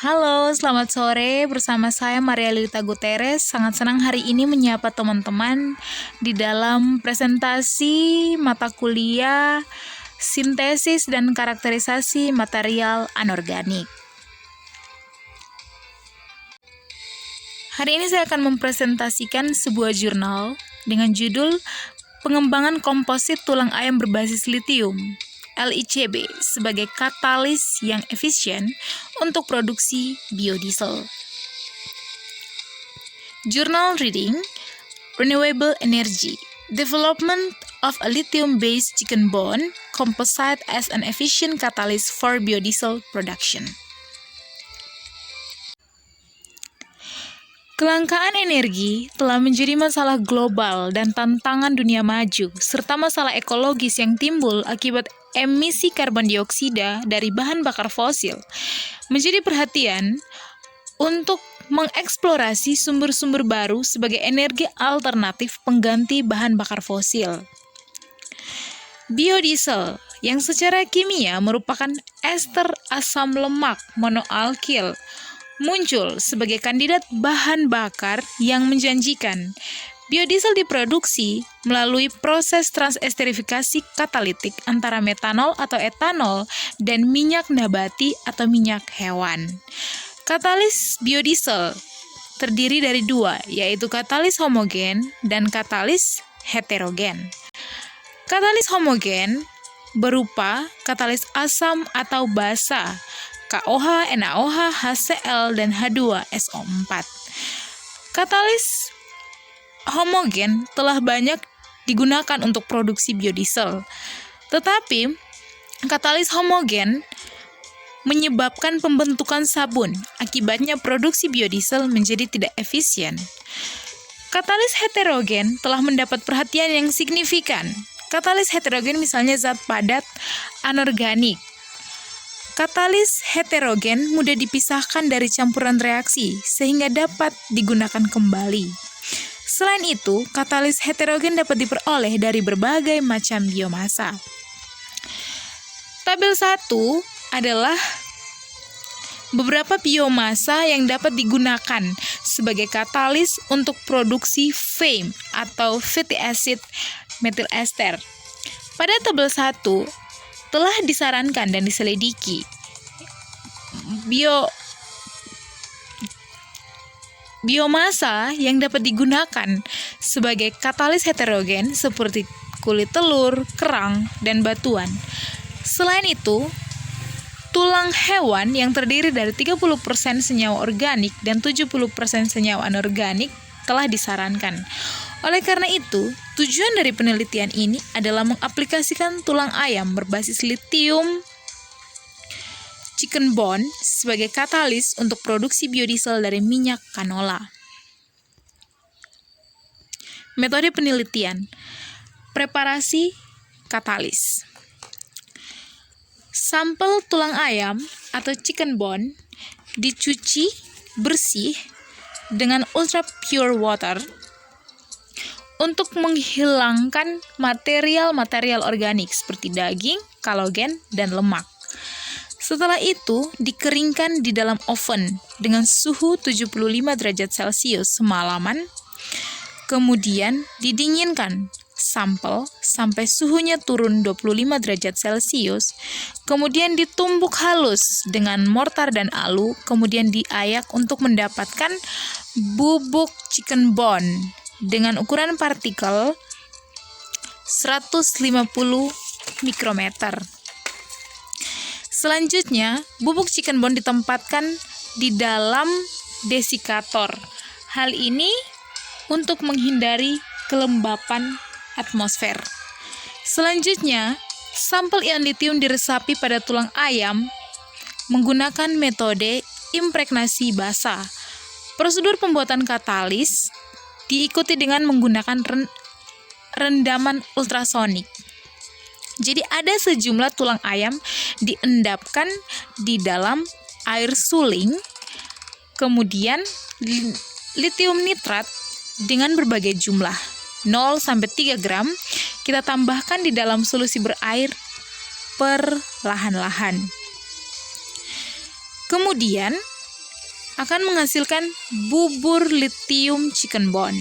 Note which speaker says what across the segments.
Speaker 1: Halo, selamat sore. Bersama saya Maria Lita Guterres. Sangat senang hari ini menyapa teman-teman di dalam presentasi mata kuliah Sintesis dan Karakterisasi Material Anorganik. Hari ini saya akan mempresentasikan sebuah jurnal dengan judul Pengembangan Komposit Tulang Ayam Berbasis Litium LICB sebagai katalis yang efisien untuk produksi biodiesel. Journal reading Renewable Energy Development of a Lithium-Based Chicken Bone Composite as an Efficient Catalyst for Biodiesel Production. Kelangkaan energi telah menjadi masalah global dan tantangan dunia maju, serta masalah ekologis yang timbul akibat emisi karbon dioksida dari bahan bakar fosil. Menjadi perhatian untuk mengeksplorasi sumber-sumber baru sebagai energi alternatif pengganti bahan bakar fosil. Biodiesel yang secara kimia merupakan ester asam lemak monoalkil muncul sebagai kandidat bahan bakar yang menjanjikan. Biodiesel diproduksi melalui proses transesterifikasi katalitik antara metanol atau etanol dan minyak nabati atau minyak hewan. Katalis biodiesel terdiri dari dua, yaitu katalis homogen dan katalis heterogen. Katalis homogen berupa katalis asam atau basa, KOH, NaOH, HCl, dan H2SO4. Katalis homogen telah banyak digunakan untuk produksi biodiesel. Tetapi, katalis homogen menyebabkan pembentukan sabun. Akibatnya produksi biodiesel menjadi tidak efisien. Katalis heterogen telah mendapat perhatian yang signifikan. Katalis heterogen misalnya zat padat anorganik. Katalis heterogen mudah dipisahkan dari campuran reaksi sehingga dapat digunakan kembali. Selain itu, katalis heterogen dapat diperoleh dari berbagai macam biomasa. Tabel 1 adalah beberapa biomasa yang dapat digunakan sebagai katalis untuk produksi FAME atau fatty acid methyl ester. Pada tabel 1 telah disarankan dan diselidiki biomasa yang dapat digunakan sebagai katalis heterogen seperti kulit telur, kerang, dan batuan. Selain itu, tulang hewan yang terdiri dari 30% senyawa organik dan 70% senyawa anorganik telah disarankan. Oleh karena itu, tujuan dari penelitian ini adalah mengaplikasikan tulang ayam berbasis litium chicken bone sebagai katalis untuk produksi biodiesel dari minyak kanola. Metode penelitian. Preparasi katalis. Sampel tulang ayam atau chicken bone dicuci bersih dengan ultra pure water untuk menghilangkan material-material organik seperti daging, kolagen, dan lemak. Setelah itu, dikeringkan di dalam oven dengan suhu 75 derajat Celcius semalaman. Kemudian, didinginkan sampel sampai suhunya turun 25 derajat Celcius. Kemudian ditumbuk halus dengan mortar dan alu, kemudian diayak untuk mendapatkan bubuk chicken bone dengan ukuran partikel 150 mikrometer. Selanjutnya, bubuk chicken bone ditempatkan di dalam desikator. Hal ini untuk menghindari kelembapan atmosfer. Selanjutnya, sampel ion litium diresapi pada tulang ayam menggunakan metode impregnasi basa. Prosedur pembuatan katalis diikuti dengan menggunakan rendaman ultrasonik. Jadi ada sejumlah tulang ayam diendapkan di dalam air suling, kemudian litium nitrat dengan berbagai jumlah 0-3 gram kita tambahkan di dalam solusi berair perlahan-lahan. Kemudian akan menghasilkan bubur lithium chicken bone.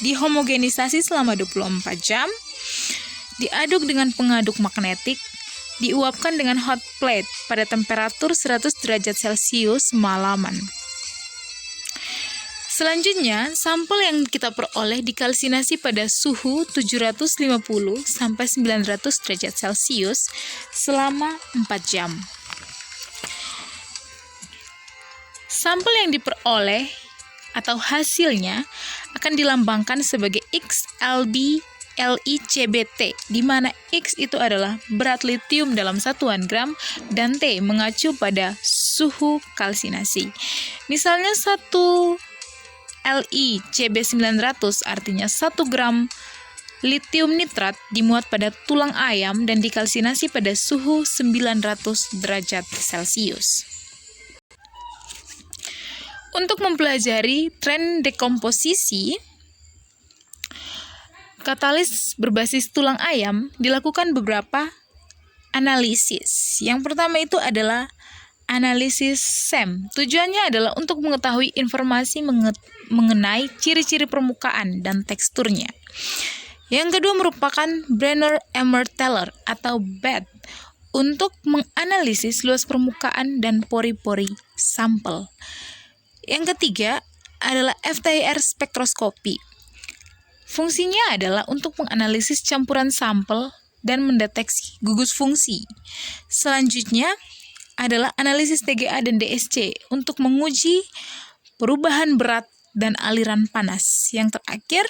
Speaker 1: Dihomogenisasi selama 24 jam, diaduk dengan pengaduk magnetik, diuapkan dengan hot plate pada temperatur 100 derajat Celcius semalaman. Selanjutnya, sampel yang kita peroleh dikalsinasi pada suhu 750 sampai 900 derajat Celcius selama 4 jam. Sampel yang diperoleh atau hasilnya akan dilambangkan sebagai XLB LICBT, di mana X itu adalah berat litium dalam satuan gram dan T mengacu pada suhu kalsinasi. Misalnya 1 LiCb900 artinya 1 gram litium nitrat dimuat pada tulang ayam dan dikalsinasi pada suhu 900 derajat Celcius. Untuk mempelajari tren dekomposisi, katalis berbasis tulang ayam dilakukan beberapa analisis. Yang pertama itu adalah analisis SEM. Tujuannya adalah untuk mengetahui informasi mengenai ciri-ciri permukaan dan teksturnya. Yang kedua merupakan Brenner-Emerteller atau BET untuk menganalisis luas permukaan dan pori-pori sampel. Yang ketiga adalah FTIR spektroskopi. Fungsinya adalah untuk menganalisis campuran sampel dan mendeteksi gugus fungsi. Selanjutnya adalah analisis TGA dan DSC untuk menguji perubahan berat dan aliran panas. Yang terakhir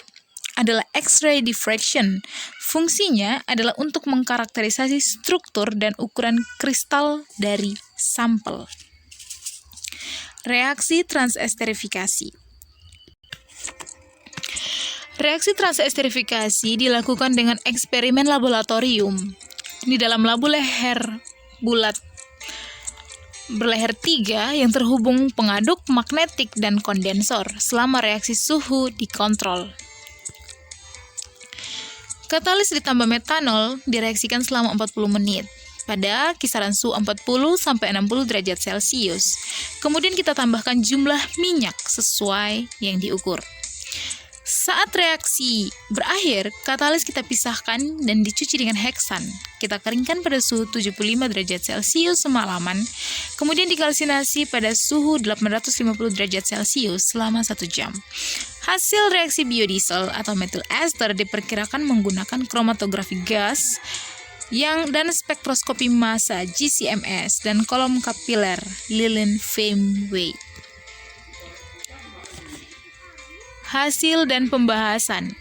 Speaker 1: adalah X-ray diffraction. Fungsinya adalah untuk mengkarakterisasi struktur dan ukuran kristal dari sampel. Reaksi transesterifikasi. Reaksi transesterifikasi dilakukan dengan eksperimen laboratorium. Di dalam labu leher bulat berleher 3 yang terhubung pengaduk magnetik dan kondensor selama reaksi suhu dikontrol. Katalis ditambah metanol direaksikan selama 40 menit pada kisaran suhu 40 sampai 60 derajat Celcius. Kemudian kita tambahkan jumlah minyak sesuai yang diukur. Saat reaksi berakhir, katalis kita pisahkan dan dicuci dengan heksan. Kita keringkan pada suhu 75 derajat Celcius semalaman, kemudian dikalsinasi pada suhu 850 derajat Celcius selama 1 jam. Hasil reaksi biodiesel atau methyl ester diperkirakan menggunakan kromatografi gas dan spektroskopi massa GCMS dan kolom kapiler Lilien-Fehmwey. Hasil dan pembahasan.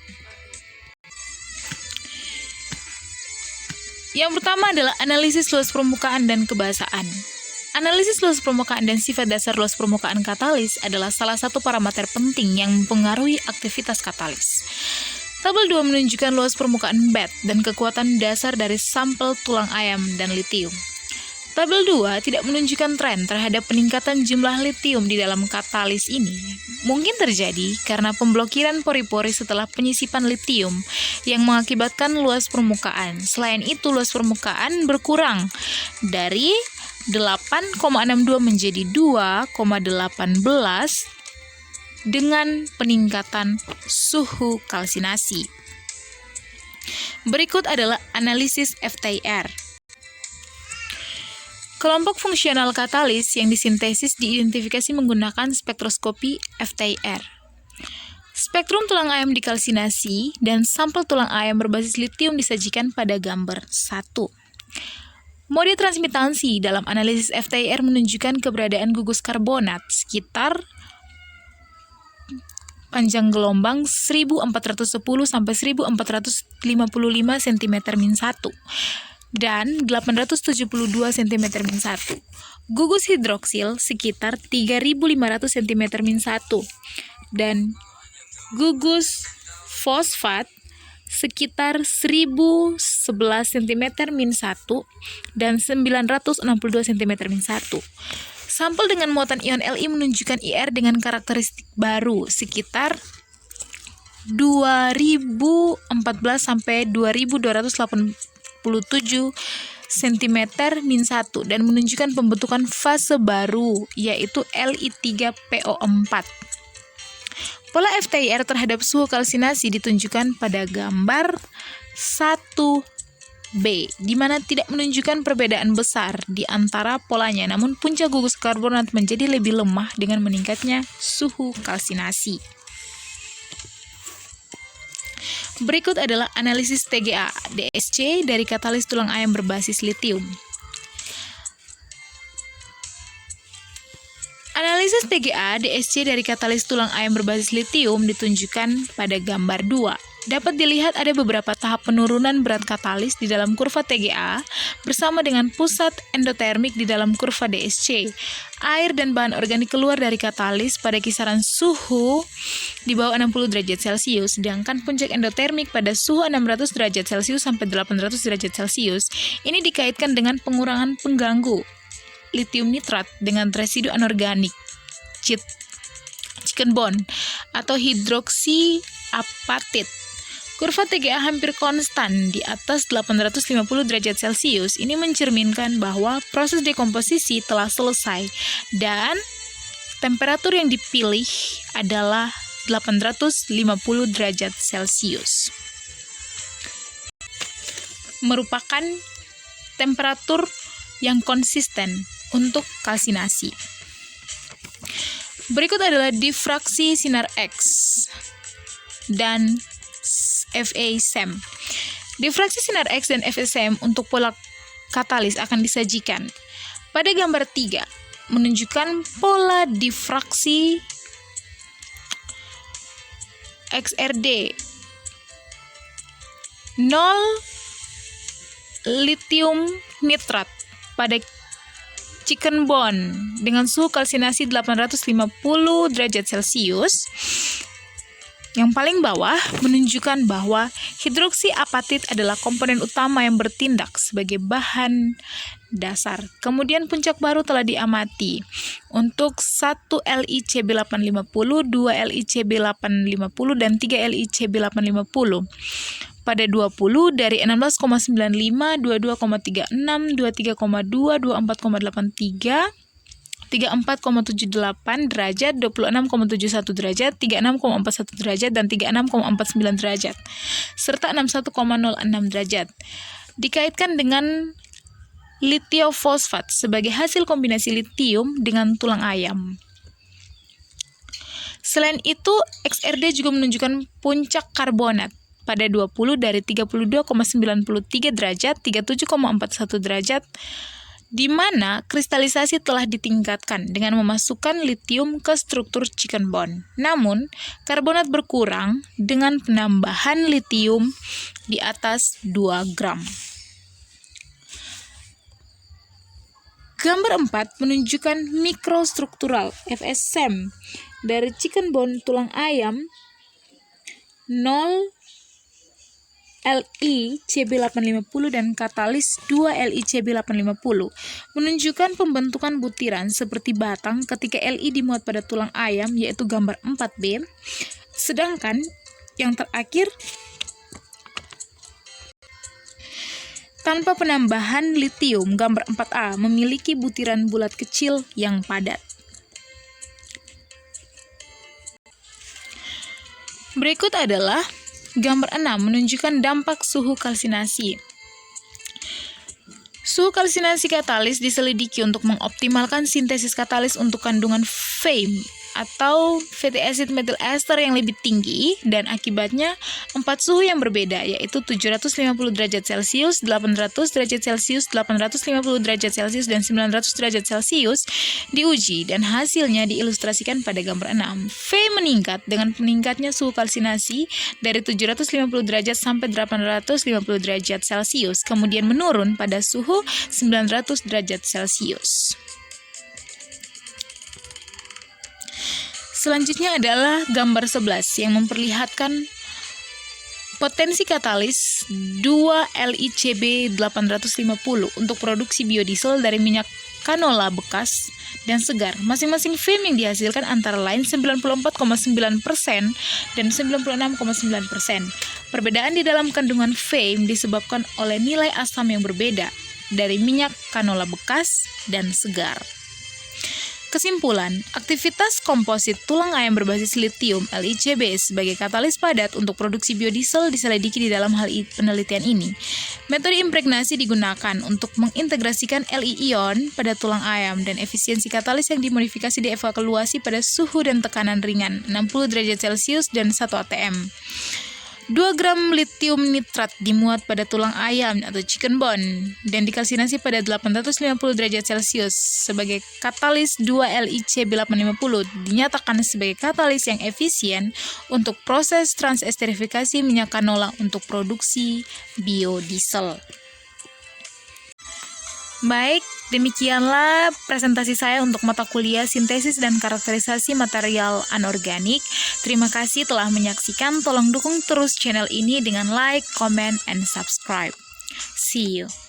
Speaker 1: Yang pertama adalah analisis luas permukaan dan kebasaan. Analisis luas permukaan dan sifat dasar luas permukaan katalis adalah salah satu parameter penting yang mempengaruhi aktivitas katalis. Tabel 2 menunjukkan luas permukaan BET dan kekuatan dasar dari sampel tulang ayam dan litium. Tabel 2 tidak menunjukkan tren terhadap peningkatan jumlah litium di dalam katalis ini. Mungkin terjadi karena pemblokiran pori-pori setelah penyisipan litium yang mengakibatkan luas permukaan. Selain itu, luas permukaan berkurang dari 8,62 menjadi 2,18 dengan peningkatan suhu kalsinasi. Berikut adalah analisis FTIR. Kelompok fungsional katalis yang disintesis diidentifikasi menggunakan spektroskopi FTIR. Spektrum tulang ayam dikalsinasi dan sampel tulang ayam berbasis litium disajikan pada gambar 1. Mode transmitasi dalam analisis FTIR menunjukkan keberadaan gugus karbonat sekitar panjang gelombang 1410 sampai 1455 cm-1 dan 872 cm-1. Gugus hidroksil sekitar 3500 cm-1 dan gugus fosfat sekitar 1011 cm-1 dan 962 cm-1. Sampel dengan muatan ion Li menunjukkan IR dengan karakteristik baru sekitar 2014 sampai 2287 cm-1 dan menunjukkan pembentukan fase baru, yaitu Li3PO4. Pola FTIR terhadap suhu kalsinasi ditunjukkan pada gambar 1B, di mana tidak menunjukkan perbedaan besar di antara polanya, namun puncak gugus karbonat menjadi lebih lemah dengan meningkatnya suhu kalsinasi. Berikut adalah analisis TGA DSC dari katalis tulang ayam berbasis litium. Analisis TGA DSC dari katalis tulang ayam berbasis litium ditunjukkan pada gambar 2. Dapat dilihat ada beberapa tahap penurunan berat katalis di dalam kurva TGA bersama dengan pusat endotermik di dalam kurva DSC. Air dan bahan organik keluar dari katalis pada kisaran suhu di bawah 60 derajat Celcius, sedangkan puncak endotermik pada suhu 600 derajat Celcius sampai 800 derajat Celcius. Ini dikaitkan dengan pengurangan pengganggu litium nitrat dengan residu anorganik chicken bond atau hidroksi apatit. Kurva TGA hampir konstan di atas 850 derajat Celcius. Ini mencerminkan bahwa proses dekomposisi telah selesai dan temperatur yang dipilih adalah 850 derajat Celcius. Merupakan temperatur yang konsisten untuk kalsinasi. Berikut adalah difraksi sinar X dan FA-SEM. Difraksi sinar X dan FA-SEM untuk pola katalis akan disajikan. Pada gambar 3 menunjukkan pola difraksi XRD 0 litium nitrat pada chicken bone dengan suhu kalsinasi 850 derajat Celcius. Yang paling bawah menunjukkan bahwa hidroksi apatit adalah komponen utama yang bertindak sebagai bahan dasar. Kemudian puncak baru telah diamati untuk 1 LiCb850, 2 LiCb850, dan 3 LiCb850. Pada 20 dari 16,95, 22,36, 23,2, 24,83, 34,78 derajat, 26,71 derajat, 36,41 derajat, dan 36,49 derajat, serta 61,06 derajat. Dikaitkan dengan litiofosfat sebagai hasil kombinasi litium dengan tulang ayam. Selain itu, XRD juga menunjukkan puncak karbonat pada 20 dari 32,93 derajat, 37,41 derajat, di mana kristalisasi telah ditingkatkan dengan memasukkan litium ke struktur chicken bone. Namun, karbonat berkurang dengan penambahan litium di atas 2 gram. Gambar 4 menunjukkan mikrostruktural FSM dari chicken bone tulang ayam 0 LiCb850 dan katalis 2 LiCb850 menunjukkan pembentukan butiran seperti batang ketika Li dimuat pada tulang ayam, yaitu gambar 4B. Sedangkan yang terakhir tanpa penambahan litium, gambar 4A memiliki butiran bulat kecil yang padat. Berikut adalah gambar 6 menunjukkan dampak suhu kalsinasi. Suhu kalsinasi katalis diselidiki untuk mengoptimalkan sintesis katalis untuk kandungan FAME atau fatty acid methyl ester yang lebih tinggi, dan akibatnya 4 suhu yang berbeda, yaitu 750 derajat Celcius, 800 derajat Celcius, 850 derajat Celcius, dan 900 derajat Celcius diuji, dan hasilnya diilustrasikan pada gambar 6. V meningkat dengan meningkatnya suhu kalsinasi dari 750 derajat sampai 850 derajat Celcius, kemudian menurun pada suhu 900 derajat Celcius. Selanjutnya adalah gambar 11 yang memperlihatkan potensi katalis 2 LiCb850 untuk produksi biodiesel dari minyak kanola bekas dan segar. Masing-masing FAME yang dihasilkan antara lain 94,9% dan 96,9%. Perbedaan di dalam kandungan FAME disebabkan oleh nilai asam yang berbeda dari minyak kanola bekas dan segar. Kesimpulan, aktivitas komposit tulang ayam berbasis litium LICB sebagai katalis padat untuk produksi biodiesel diselidiki di dalam hal penelitian ini. Metode impregnasi digunakan untuk mengintegrasikan Li-ion pada tulang ayam dan efisiensi katalis yang dimodifikasi dievaluasi pada suhu dan tekanan ringan 60 derajat Celcius dan 1 atm. 2 gram litium nitrat dimuat pada tulang ayam atau chicken bone dan dikalsinasi pada 850 derajat Celcius sebagai katalis 2-LiCb850 dinyatakan sebagai katalis yang efisien untuk proses transesterifikasi minyak kanola untuk produksi biodiesel. Baik, demikianlah presentasi saya untuk mata kuliah sintesis dan karakterisasi material anorganik. Terima kasih telah menyaksikan. Tolong dukung terus channel ini dengan like, comment, and subscribe. See you.